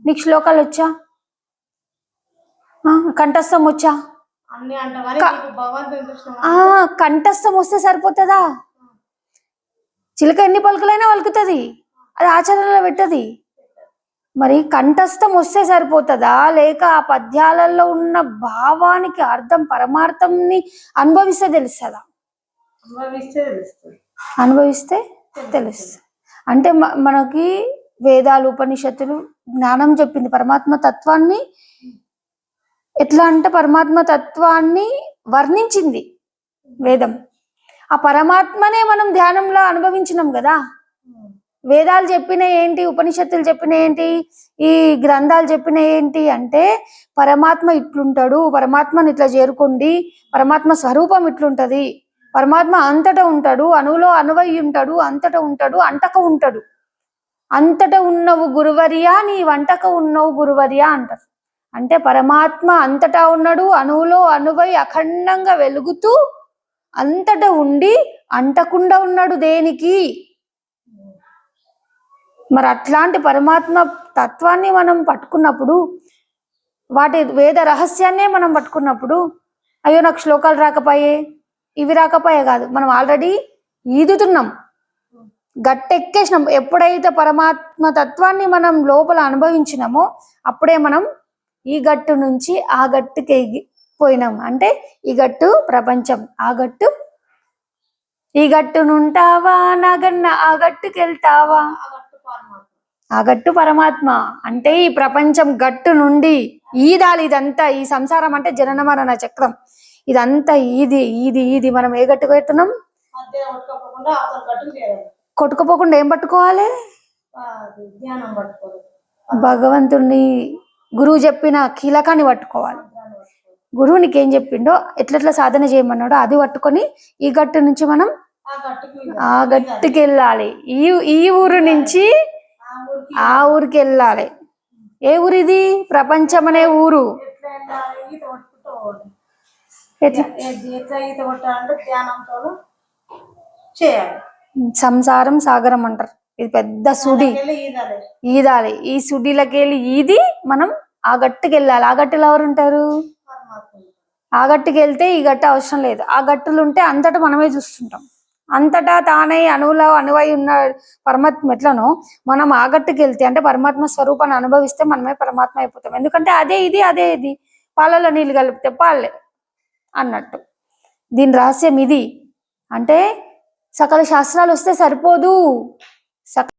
నీకు శ్లోకాలు వచ్చా? కంఠస్థం వచ్చా? కంఠస్థం వస్తే సరిపోతుందా? చిలక ఎన్ని పలుకులైనా పలుకుతుంది, అది ఆచరణలో పెట్టది. మరి కంఠస్థం వస్తే సరిపోతుందా, లేక ఆ పద్యాలలో ఉన్న భావానికి అర్థం పరమార్థంని అనుభవిస్తే తెలుస్తుందా? అనుభవిస్తే తెలుస్తుంది. అంటే మనకి వేదాలు ఉపనిషత్తులు జ్ఞానం చెప్పింది పరమాత్మ తత్వాన్ని. ఎట్లా అంటే పరమాత్మ తత్వాన్ని వర్ణించింది వేదం. ఆ పరమాత్మనే మనం ధ్యానంలో అనుభవించినాం కదా. వేదాలు చెప్పిన ఏంటి, ఉపనిషత్తులు చెప్పిన ఏంటి, ఈ గ్రంథాలు చెప్పిన ఏంటి అంటే పరమాత్మ ఇట్లుంటాడు, పరమాత్మని ఇట్లా చేరుకోండి, పరమాత్మ స్వరూపం ఇట్లుంటది, పరమాత్మ అంతటా ఉంటాడు, అణువులో అణువై ఉంటాడు, అంతటా ఉంటాడు, అంటక ఉంటాడు. అంతటా ఉన్నవు గురువర్యా, నీ వంటక ఉన్నవు గురువర్యా అంటారు. అంటే పరమాత్మ అంతటా ఉన్నాడు, అణువులో అణువై అఖండంగా వెలుగుతూ అంతటా ఉండి అంటకుండా ఉన్నాడు దేనికి. మరి అట్లాంటి పరమాత్మ తత్వాన్ని మనం పట్టుకున్నప్పుడు, వాటి వేద రహస్యాన్నే మనం పట్టుకున్నప్పుడు, అయ్యో నాకు శ్లోకాలు రాకపోయే, ఇవి రాకపోయే కాదు, మనం ఆల్రెడీ ఈదుతున్నాం, గట్టెక్కేసినాం. ఎప్పుడైతే పరమాత్మ తత్వాన్ని మనం లోపల అనుభవించినామో అప్పుడే మనం ఈ గట్టు నుంచి ఆ గట్టుకి పోయినాం. అంటే ఈ గట్టు ప్రపంచం, ఈ గట్టునుంటావా నాగన్న, ఆ గట్టుకి వెళ్తావా, ఆ గట్టు పరమాత్మ. అంటే ఈ ప్రపంచం గట్టు నుండి ఈదాలి. ఇదంతా ఈ సంసారం అంటే జనన మరణ చక్రం, ఇదంతా ఈది ఈది ఈది మనం ఏ గట్టుకు పెడుతున్నాం? కొట్టుకుపోకుండా ఏం పట్టుకోవాలి? భగవంతుణ్ణి, గురువు చెప్పిన కీలకాన్ని పట్టుకోవాలి. గురువు నీకేం చెప్పిండో, ఎట్లెట్లా సాధన చేయమన్నాడో అది పట్టుకొని ఈ గట్టు నుంచి మనం ఆ గట్టుకి వెళ్ళాలి. ఈ ఊరు నుంచి ఆ ఊరికి వెళ్ళాలి. ఏ ఊరిది? ప్రపంచం అనే ఊరు. సంసారం సాగరం అంటారు. ఇది పెద్ద సుడి, ఈదాలి. ఈ సుడిలకెళ్ళి ఈది మనం ఆ గట్టుకి వెళ్ళాలి. ఆ గట్టులో ఎవరు ఉంటారు? ఆ గట్టుకి వెళ్తే ఈ గట్టు అవసరం లేదు. ఆ గట్టులు ఉంటే అంతటా మనమే చూస్తుంటాం. అంతటా తానై అణువులో అణువై ఉన్న పరమాత్మ ఎట్లనో మనం ఆ గట్టుకి వెళ్తే, అంటే పరమాత్మ స్వరూపాన్ని అనుభవిస్తే మనమే పరమాత్మ అయిపోతాం. ఎందుకంటే అదే ఇది అదే ఇది, పాలలో నీళ్ళు కలిపితే పాలే అన్నట్టు. దీని రహస్యం ఇది. అంటే సకల శాస్త్రాలు వస్తే సరిపోదు.